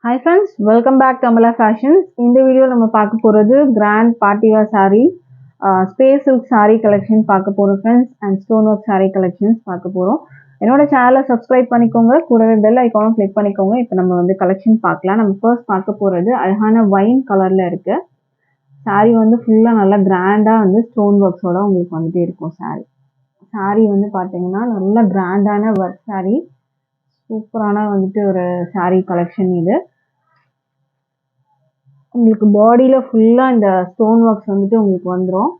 Hi friends, welcome back to Amala Fashions. In the video நம்ம பார்க்க போறது grand party wear saree, space silk saree collection பார்க்க போறோம் friends and stone work saree collections பார்க்க போறோம். என்னோட சேனலை சப்ஸ்கிரைப் பண்ணிக்கோங்க, கூடவே பெல் ஐகானும் கிளிக் பண்ணிக்கோங்க. இப்போ நம்ம வந்து கலெக்ஷன் பார்க்கலாம். நம்ம ஃபர்ஸ்ட் பார்க்க போறது அழகான வைன் கலர்ல இருக்கு saree. வந்து ஃபுல்லா நல்லா கிராண்டா வந்து ஸ்டோன் ஒர்க்ஸோட உங்களுக்கு வந்துட்டே இருக்கும் saree வந்து பாத்தீங்கன்னா நல்ல கிராண்டான ஒர்க் saree. சூப்பரான வந்துட்டு ஒரு saree கலெக்ஷன் இது. உங்களுக்கு பாடியில ஃபுல்லா இந்த ஸ்டோன் ஒர்க்ஸ் வந்துட்டு உங்களுக்கு வந்துடும்.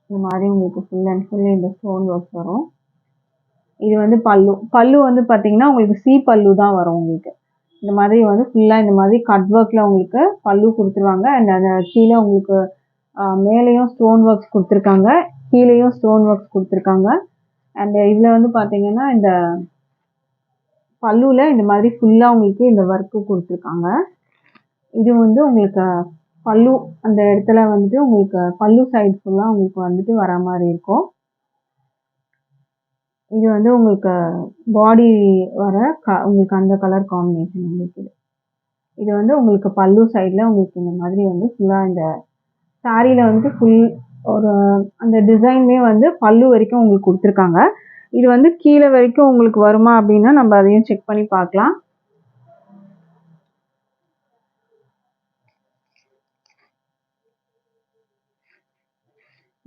இந்த மாதிரி உங்களுக்கு ஃபுல் அண்ட் ஃபுல் இந்த ஸ்டோன் ஒர்க்ஸ் வரும். இது வந்து பல்லு வந்து பார்த்தீங்கன்னா உங்களுக்கு சி பல்லு தான் வரும். உங்களுக்கு இந்த மாதிரி வந்து ஃபுல்லாக இந்த மாதிரி கட் ஒர்க்கில் உங்களுக்கு பல்லு கொடுத்துருவாங்க. அண்ட் அந்த கீழே உங்களுக்கு மேலேயும் ஸ்டோன் ஒர்க்ஸ் கொடுத்துருக்காங்க, கீழேயும் ஸ்டோன் ஒர்க்ஸ் கொடுத்துருக்காங்க. அண்ட் இதில் வந்து பார்த்தீங்கன்னா இந்த பல்லுவில் இந்த மாதிரி ஃபுல்லாக உங்களுக்கு இந்த ஒர்க்கு கொடுத்துருக்காங்க. இது வந்து உங்களுக்கு பல்லு அந்த இடத்துல வந்துட்டு உங்களுக்கு பல்லு சைடு ஃபுல்லாக உங்களுக்கு வந்துட்டு வர மாதிரி இருக்கும். இது வந்து உங்களுக்கு பாடி வர உங்களுக்கு அந்த கலர் காம்பினேஷன் உங்களுக்கு இது வந்து உங்களுக்கு பல்லு சைடில் உங்களுக்கு இந்த மாதிரி வந்து ஃபுல்லாக இந்த சாரியில் வந்துட்டு ஃபுல் ஒரு அந்த டிசைன்மே வந்து பல்லு வரைக்கும் உங்களுக்கு கொடுத்துருக்காங்க. இது வந்து கீழே வரைக்கும் உங்களுக்கு வருமா அப்படின்னா நம்ம அதையும் செக் பண்ணி பார்க்கலாம்.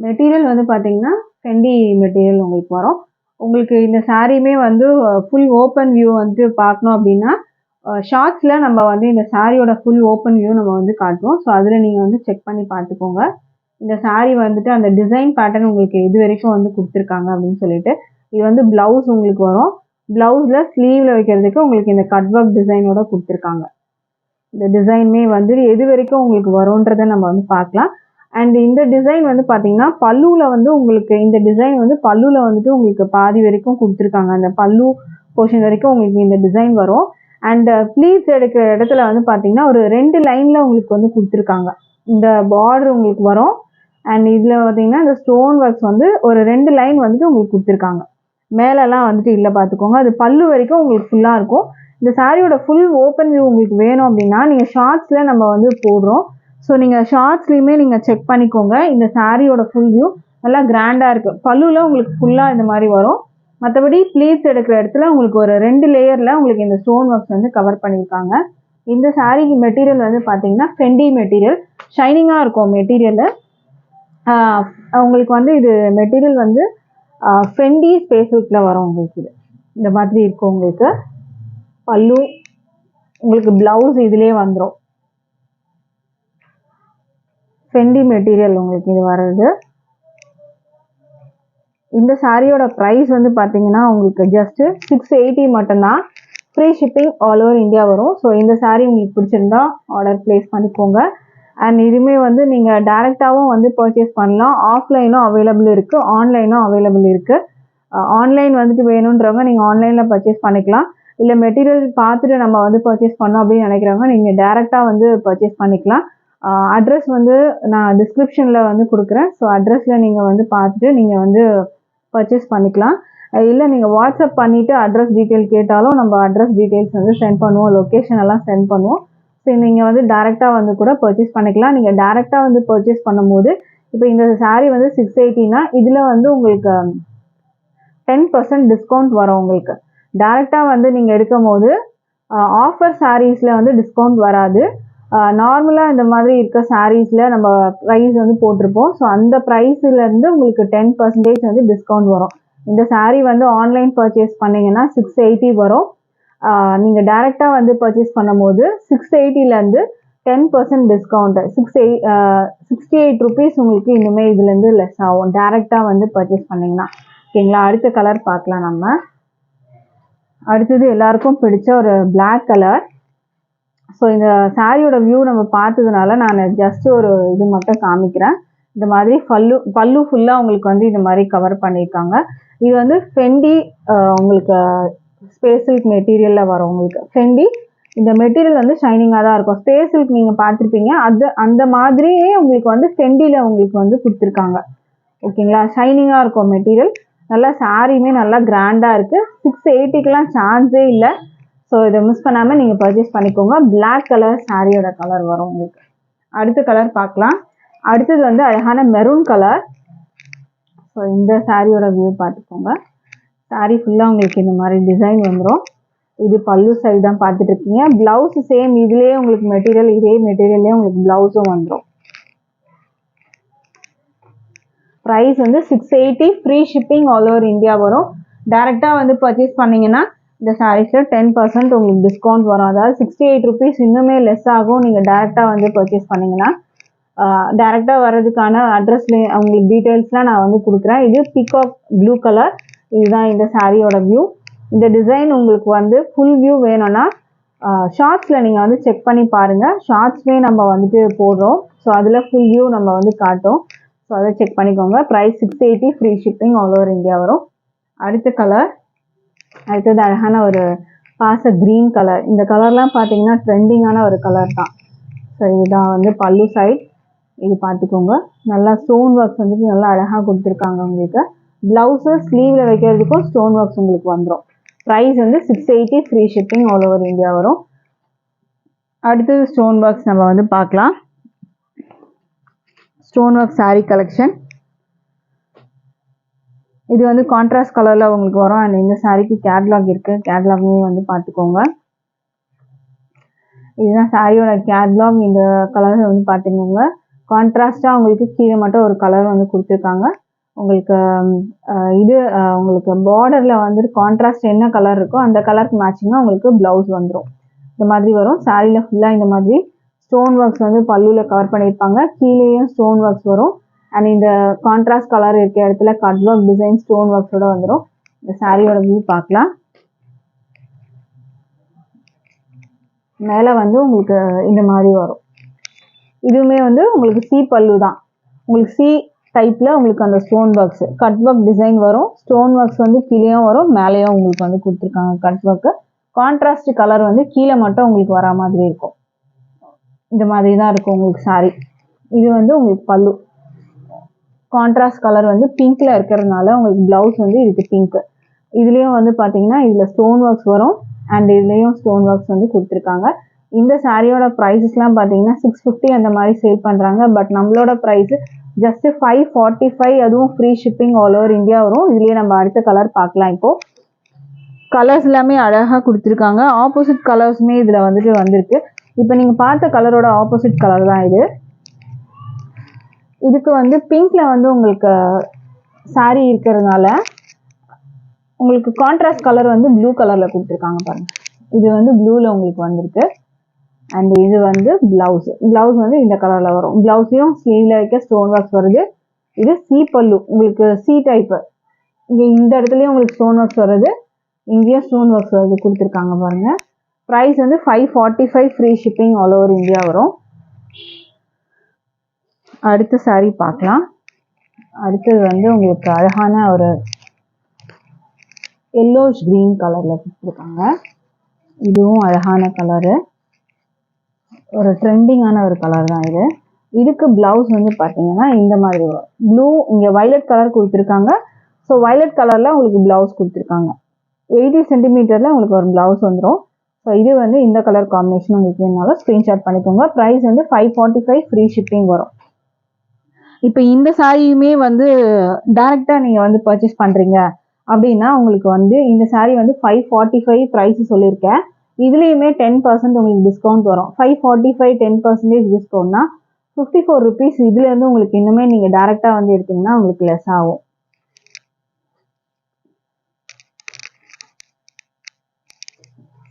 மெட்டீரியல் வந்து பார்த்தீங்கன்னா ஃபெண்டி மெட்டீரியல் உங்களுக்கு வரும். உங்களுக்கு இந்த சாரியுமே வந்து ஃபுல் ஓப்பன் வியூ வந்துட்டு பார்க்கணும் அப்படின்னா ஷார்ட்ஸில் நம்ம வந்து இந்த சாரியோட ஃபுல் ஓப்பன் வியூ நம்ம வந்து காட்டுவோம். ஸோ அதில் நீங்கள் வந்து செக் பண்ணி பார்த்துக்கோங்க. இந்த சாரி வந்துட்டு அந்த டிசைன் பேட்டர்ன் உங்களுக்கு இது வரைக்கும் வந்து கொடுத்துருக்காங்க அப்படின்னு சொல்லிட்டு. இது வந்து ப்ளவுஸ் உங்களுக்கு வரும். ப்ளவுஸில் ஸ்லீவில் வைக்கிறதுக்கு உங்களுக்கு இந்த கட் ஒர்க் டிசைனோட கொடுத்துருக்காங்க. இந்த டிசைனுமே வந்து எது வரைக்கும் உங்களுக்கு வரும்ன்றதை நம்ம வந்து பார்க்கலாம். அண்ட் இந்த டிசைன் வந்து பார்த்தீங்கன்னா பல்லுவில் வந்து உங்களுக்கு இந்த டிசைன் வந்து பல்லுவில் வந்துட்டு உங்களுக்கு பாதி வரைக்கும் கொடுத்துருக்காங்க. அந்த பல்லு போர்ஷன் வரைக்கும் உங்களுக்கு இந்த டிசைன் வரும். அண்ட் ப்ளீட்ஸ் எடுக்கிற இடத்துல வந்து பார்த்தீங்கன்னா ஒரு 2 லைனில் உங்களுக்கு வந்து கொடுத்துருக்காங்க. இந்த பார்டர் உங்களுக்கு வரும். அண்ட் இதில் பார்த்தீங்கன்னா இந்த ஸ்டோன் ஒர்க்ஸ் வந்து ஒரு 2 லைன் வந்துட்டு உங்களுக்கு கொடுத்துருக்காங்க. மேலெல்லாம் வந்துட்டு இல்லை பார்த்துக்கோங்க. அது பல்லு வரைக்கும் உங்களுக்கு ஃபுல்லாக இருக்கும். இந்த சாரியோட ஃபுல் ஓப்பன் வியூ உங்களுக்கு வேணும் அப்படின்னா நீங்கள் ஷார்ட்ஸில் நம்ம வந்து போடுறோம். ஸோ நீங்கள் ஷார்ட்ஸ்லையுமே நீங்கள் செக் பண்ணிக்கோங்க. இந்த சாரியோட ஃபுல் வியூ நல்லா கிராண்டாக இருக்குது. பல்லுவில் உங்களுக்கு ஃபுல்லாக இந்த மாதிரி வரும். மற்றபடி ப்ளீட்ஸ் எடுக்கிற இடத்துல உங்களுக்கு ஒரு 2 லேயரில் உங்களுக்கு இந்த ஸ்டோன் ஒர்க்ஸ் வந்து கவர் பண்ணியிருக்காங்க. இந்த சாரிக்கு மெட்டீரியல் வந்து பார்த்தீங்கன்னா ஃபெண்டி மெட்டீரியல், ஷைனிங்காக இருக்கும் மெட்டீரியலு. உங்களுக்கு வந்து இது மெட்டீரியல் வந்து ஃபெண்டி ஸ்பேஸ் சில்கில் வரும். உங்களுக்கு இது இந்த மாதிரி இருக்கும். உங்களுக்கு பல்லு உங்களுக்கு ப்ளவுஸ் இதிலே வந்துடும். ஃபெண்டி மெட்டீரியல் உங்களுக்கு இது வர்றது. இந்த சாரியோட ப்ரைஸ் வந்து பார்த்தீங்கன்னா உங்களுக்கு ஜஸ்ட்டு 680 மட்டும்தான். Free shipping all over India வரும். ஸோ இந்த சாரீ உங்களுக்கு பிடிச்சிருந்தா ஆர்டர் ப்ளேஸ் பண்ணிக்கோங்க. அண்ட் இதுவுமே வந்து நீங்கள் டேரெக்டாகவும் வந்து பர்ச்சேஸ் பண்ணலாம். ஆஃப்லைனும் அவைலபிள் இருக்குது, ஆன்லைனும் அவைலபிள் இருக்குது. ஆன்லைன் வந்துட்டு வேணுன்றவங்க நீங்கள் ஆன்லைனில் பர்ச்சேஸ் பண்ணிக்கலாம். இல்லை மெட்டீரியல் பார்த்துட்டு நம்ம வந்து பர்ச்சேஸ் பண்ணோம் அப்படின்னு நினைக்கிறவங்க நீங்கள் டேரெக்டாக வந்து பர்ச்சேஸ் பண்ணிக்கலாம். அட்ரஸ் வந்து நான் டிஸ்கிரிப்ஷனில் வந்து கொடுக்குறேன். ஸோ அட்ரஸில் நீங்கள் வந்து பார்த்துட்டு நீங்கள் வந்து பர்ச்சேஸ் பண்ணிக்கலாம். இல்லை நீங்கள் வாட்ஸ்அப் பண்ணிவிட்டு அட்ரஸ் டீட்டெயில் கேட்டாலும் நம்ம அட்ரஸ் டீட்டெயில்ஸ் வந்து சென்ட் பண்ணுவோம், லொக்கேஷன் எல்லாம் சென்ட் பண்ணுவோம். ஸோ நீங்கள் வந்து டேரெக்டாக வந்து கூட பர்ச்சேஸ் பண்ணிக்கலாம். நீங்கள் டேரெக்டாக வந்து பர்ச்சேஸ் பண்ணும்போது இப்போ இந்த சாரீ வந்து 680னா இதில் வந்து உங்களுக்கு 10% டிஸ்கவுண்ட் வரும். உங்களுக்கு டேரெக்டாக வந்து நீங்கள் எடுக்கும் போது ஆஃபர் சாரீஸில் வந்து டிஸ்கவுண்ட் வராது. நார்மலாக இந்த மாதிரி இருக்க சாரீஸில் நம்ம ப்ரைஸ் வந்து போட்டிருப்போம். ஸோ அந்த ப்ரைஸ்லேருந்து உங்களுக்கு 10% வந்து டிஸ்கவுண்ட் வரும். இந்த சாரீ வந்து ஆன்லைன் பர்ச்சேஸ் பண்ணிங்கன்னா 680 வரும். நீங்கள் டேரெக்டாக வந்து பர்ச்சேஸ் பண்ணும்போது 680லேருந்து 10% டிஸ்கவுண்ட்டு 68 ருபீஸ் உங்களுக்கு இன்னுமே இதுலேருந்து லெஸ் ஆகும் டேரெக்டாக வந்து பர்ச்சேஸ் பண்ணிங்கன்னா. ஓகேங்களா? அடுத்த கலர் பார்க்கலாம். நம்ம அடுத்தது எல்லாருக்கும் பிடிச்ச ஒரு பிளாக் கலர். ஸோ இந்த சாரியோட வியூ நம்ம பார்த்ததுனால நான் ஜஸ்ட் ஒரு இது மட்டும் காமிக்கிறேன். இந்த மாதிரி பல்லு ஃபுல்லாக உங்களுக்கு வந்து இந்த மாதிரி கவர் பண்ணியிருக்காங்க. இது வந்து ஃபெண்டி உங்களுக்கு ஸ்பேஸ் சில்க் மெட்டீரியலில் வரும். உங்களுக்கு ஃபெண்டி இந்த மெட்டீரியல் வந்து ஷைனிங்காக தான் இருக்கும். ஸ்பேஸ் சில்க் நீங்கள் பார்த்துருப்பீங்க, அந்த மாதிரியே உங்களுக்கு வந்து ஃபெண்டியில் உங்களுக்கு வந்து கொடுத்துருக்காங்க. ஓகேங்களா? ஷைனிங்காக இருக்கும் மெட்டீரியல். நல்லா சாரியுமே நல்லா கிராண்டாக இருக்குது. 680க்கெலாம் சான்ஸே இல்லை. ஸோ இதை மிஸ் பண்ணாமல் நீங்கள் பர்ச்சேஸ் பண்ணிக்கோங்க. பிளாக் கலர் சாரியோட கலர் வரும் உங்களுக்கு. அடுத்த கலர் பார்க்கலாம். அடுத்தது வந்து அழகான மெரூன் கலர். ஸோ இந்த சாரியோட வியூ பார்த்துக்கோங்க. சாரி ஃபுல்லாக உங்களுக்கு இந்த மாதிரி டிசைன் வந்துடும். இது பல்லு சைடு தான் பார்த்துட்டு இருக்கீங்க. பிளவுஸ் சேம் இதுலேயே உங்களுக்கு மெட்டீரியல், இதே மெட்டீரியல்லே உங்களுக்கு பிளவுஸும் வந்துடும். ப்ரைஸ் வந்து 680, free shipping all over India வரும். டேரெக்டாக வந்து பர்ச்சேஸ் பண்ணிங்கன்னா இந்த சாரீஸில் 10% உங்களுக்கு டிஸ்கவுண்ட் வரும். அதாவது 68 rupees இன்னுமே லெஸ் ஆகும். நீங்கள் டேரெக்டாக வந்து பர்ச்சேஸ் பண்ணிங்கன்னா டேரெக்டாக வர்றதுக்கான அட்ரஸ்லேயே உங்களுக்கு டீட்டெயில்ஸ்லாம் நான் வந்து கொடுக்குறேன். இது பீகாக் ப்ளூ கலர். இதுதான் இந்த சாரியோட வியூ. இந்த டிசைன் உங்களுக்கு வந்து ஃபுல் வியூ வேணும்னா ஷார்ட்ஸில் நீங்கள் வந்து செக் பண்ணி பாருங்கள். ஷார்ட்ஸ்மே நம்ம வந்துட்டு போடுறோம். ஸோ அதில் ஃபுல் வியூ நம்ம வந்து காட்டும். ஸோ அதை செக் பண்ணிக்கோங்க. Price 680, free shipping all over India வரும். அடுத்த கலர், அடுத்தது அழகான ஒரு பாச க்ரீன் கலர். இந்த கலர்லாம் பார்த்தீங்கன்னா ட்ரெண்டிங்கான ஒரு கலர் தான். ஸோ இதுதான் வந்து பல்லு சைட். இது பார்த்துக்கோங்க. நல்லா ஸ்டோன் ஒர்க்ஸ் வந்துட்டு நல்லா அழகாக கொடுத்துருக்காங்க உங்களுக்கு. ப்ளவுஸு ஸ்லீவில் வைக்கிறதுக்கும் ஸ்டோன் ஒர்க்ஸ் உங்களுக்கு வந்துடும். ப்ரைஸ் வந்து 680, free shipping all over India வரும். அடுத்தது ஸ்டோன் ஒர்க்ஸ் நம்ம வந்து பார்க்கலாம். Stone work sari collection. இது வந்து கான்ட்ராஸ்ட் கலரில் உங்களுக்கு வரும். அண்ட் இந்த சாரீக்கு கேட்லாக் இருக்குது. கேட்லாக்மே வந்து பார்த்துக்கோங்க. இதுதான் சாரியோட கேட்லாக். இந்த கலர் வந்து பார்த்துக்கோங்க. கான்ட்ராஸ்டாக உங்களுக்கு கீழே மட்டும் ஒரு கலர் வந்து கொடுத்துருக்காங்க. உங்களுக்கு இது உங்களுக்கு பார்டரில் வந்துட்டு கான்ட்ராஸ்ட் என்ன கலர் இருக்கோ அந்த கலருக்கு மேட்சிங்காக உங்களுக்கு ப்ளவுஸ் வந்துடும். இந்த மாதிரி வரும். சாரியில் ஃபுல்லாக இந்த மாதிரி ஸ்டோன் ஒர்க்ஸ் வந்து பல்லுவில் கவர் பண்ணியிருப்பாங்க. கீழேயும் ஸ்டோன் ஒர்க்ஸ் வரும். அண்ட் இந்த கான்ட்ராஸ்ட் கலர் இருக்க இடத்துல கட் ஒர்க் டிசைன் ஸ்டோன் ஒர்க்ஸோட வந்துடும். இந்த சாரியோட வியூ பார்க்கலாம். மேலே வந்து உங்களுக்கு இந்த மாதிரி வரும். இதுவுமே வந்து உங்களுக்கு சி பல்லு தான். உங்களுக்கு சி டைப்பில் உங்களுக்கு அந்த stone works cut work design வரும். ஸ்டோன் ஒர்க்ஸ் வந்து கீழேயும் வரும், மேலேயும் உங்களுக்கு வந்து கொடுத்துருக்காங்க கட் ஒர்க்கு. கான்ட்ராஸ்ட் கலர் வந்து கீழே மட்டும் உங்களுக்கு வரா மாதிரி இருக்கும். இந்த மாதிரி தான் இருக்கும் உங்களுக்கு சாரி. இது வந்து உங்களுக்கு பல்லு. கான்ட்ராஸ்ட் கலர் வந்து பிங்க்ல இருக்கிறதுனால உங்களுக்கு பிளவுஸ் வந்து இதுக்கு பிங்க். இதுலேயும் வந்து பார்த்தீங்கன்னா இதில் ஸ்டோன் ஒர்க்ஸ் வரும். அண்ட் இதுலேயும் ஸ்டோன் ஒர்க்ஸ் வந்து கொடுத்துருக்காங்க. இந்த சாரியோட ப்ரைஸஸ்லாம் பார்த்தீங்கன்னா 650 அந்த மாதிரி சேல் பண்ணுறாங்க. பட் நம்மளோட ப்ரைஸு ஜஸ்ட் 545. அதுவும் free shipping all over India வரும். இதுலேயே நம்ம அடுத்த கலர் பார்க்கலாம். இப்போது கலர்ஸ் எல்லாமே அழகாக கொடுத்துருக்காங்க. ஆப்போசிட் கலர்ஸுமே இதில் வந்துட்டு வந்திருக்கு. இப்போ நீங்கள் பார்த்த கலரோட ஆப்போசிட் கலர் தான் இது. இதுக்கு வந்து பிங்க்ல வந்து உங்களுக்கு சாரி இருக்கிறதுனால உங்களுக்கு கான்ட்ராஸ்ட் கலர் வந்து ப்ளூ கலரில் கொடுத்துருக்காங்க பாருங்க. இது வந்து ப்ளூவில் உங்களுக்கு வந்திருக்கு. அண்ட் இது வந்து பிளவுஸ். பிளவுஸ் வந்து இந்த கலரில் வரும். பிளவுஸையும் ஸ்லீவில் வைக்க ஸ்டோன் ஒர்க்ஸ் வருது. இது சி பல்லு. உங்களுக்கு சி டைப்பு. இங்கே இந்த இடத்துலையும் உங்களுக்கு ஸ்டோன் ஒர்க்ஸ் வருது, இங்கேயும் ஸ்டோன் ஒர்க்ஸ் வருது கொடுத்துருக்காங்க பாருங்க. ப்ரைஸ் வந்து 545, free shipping all over India வரும். அடுத்த சாரீ பார்க்கலாம். அடுத்தது வந்து உங்களுக்கு அழகான ஒரு எல்லோஷ் கிரீன் கலரில் கொடுத்துருக்காங்க. இதுவும் அழகான கலரு. ஒரு ட்ரெண்டிங்கான ஒரு கலர் தான் இது. இதுக்கு பிளவுஸ் வந்து பார்த்தீங்கன்னா இந்த மாதிரி வரும். ப்ளூ இங்கே வயலட் கலர் கொடுத்துருக்காங்க. ஸோ வயலட் கலரில் உங்களுக்கு பிளவுஸ் கொடுத்துருக்காங்க. 80 சென்டிமீட்டரில் உங்களுக்கு ஒரு பிளவுஸ் வந்துடும். ஸோ இது வந்து இந்த கலர் காம்பினேஷன் உங்களுக்கு வேணுனாலும் ஸ்க்ரீன்ஷாட் பண்ணிக்கோங்க. ப்ரைஸ் வந்து 545, ஃப்ரீ ஷிப்பிங் வரும். இப்போ இந்த சாரியுமே வந்து டைரெக்டாக நீங்கள் வந்து பர்ச்சேஸ் பண்ணுறீங்க அப்படின்னா உங்களுக்கு வந்து இந்த சாரீ வந்து 545 ப்ரைஸ் சொல்லியிருக்கேன். இதுலேயுமே 10% உங்களுக்கு டிஸ்கவுண்ட் வரும். 545 10% டிஸ்கவுண்ட்னா 54 rupees. இதுலேருந்து உங்களுக்கு இன்னுமே நீங்கள் டைரெக்டாக வந்து எடுத்தீங்கன்னா உங்களுக்கு லெஸ் ஆகும்.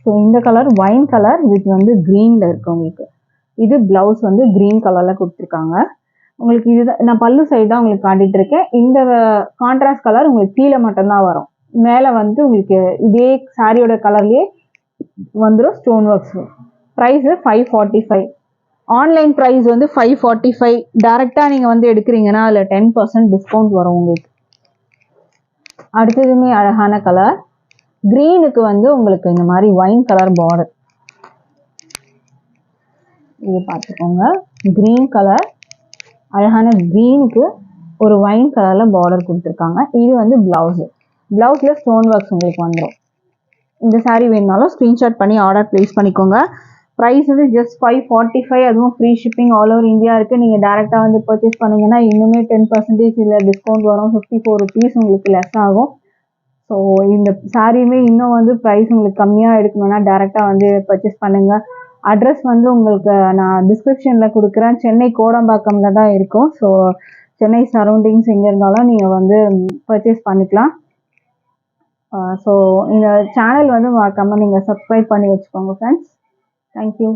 ஸோ இந்த கலர் ஒயின் கலர் வித் வந்து க்ரீனில் இருக்குது உங்களுக்கு. இது ப்ளவுஸ் வந்து க்ரீன் கலரில் கொடுத்துருக்காங்க உங்களுக்கு. இதுதான் நான் பல்லு சைடு தான் உங்களுக்கு காட்டிகிட்டு இருக்கேன். இந்த கான்ட்ராஸ்ட் கலர் உங்களுக்கு கீழே மட்டும்தான் வரும். மேலே வந்து உங்களுக்கு இதே சாரியோட கலர்லேயே வந்துடும் stone works. Price 545. Online price வந்து 545. டேரெக்டாக நீங்கள் வந்து எடுக்கிறீங்கன்னா அதில் 10% டிஸ்கவுண்ட் வரும் உங்களுக்கு. அடுத்ததுமே அழகான கலர். க்ரீனுக்கு வந்து உங்களுக்கு இந்த மாதிரி ஒயின் கலர் பார்டர். இது பார்த்துக்கோங்க. க்ரீன் கலர், அழகான க்ரீனுக்கு ஒரு ஒயின் கலரில் பார்டர் கொடுத்துருக்காங்க. இது வந்து ப்ளவுஸு. ப்ளவுஸில் ஸ்டோன் ஒர்க்ஸ் உங்களுக்கு வந்துடும். இந்த saree வேணுனாலும் ஸ்க்ரீன்ஷாட் பண்ணி ஆர்டர் ப்ளேஸ் பண்ணிக்கோங்க. ப்ரைஸ் வந்து ஜஸ்ட் 545, அதுவும் free shipping all over India இருக்குது. நீங்கள் டேரெக்டாக வந்து பர்ச்சேஸ் பண்ணிங்கன்னா இன்னுமே 10% இல்லை டிஸ்கவுண்ட் வரும். 54 ருபீஸ் உங்களுக்கு லெஸ் ஆகும். ஸோ இந்த சாரியுமே இன்னும் வந்து ப்ரைஸ் உங்களுக்கு கம்மியாக எடுக்கணும்னா டேரெக்டாக வந்து பர்ச்சேஸ் பண்ணுங்கள். அட்ரஸ் வந்து உங்களுக்கு நான் டிஸ்கிரிப்ஷனில் கொடுக்குறேன். சென்னை கோடம்பாக்கமில் தான் இருக்கும். ஸோ சென்னை சரௌண்டிங்ஸ் எங்கே இருந்தாலும் நீங்கள் வந்து பர்ச்சேஸ் பண்ணிக்கலாம். ஸோ இந்த சேனல் வந்து மறக்காமல் நீங்கள் சப்ஸ்கிரைப் பண்ணி வச்சுக்கோங்க ஃப்ரெண்ட்ஸ். தேங்க்யூ.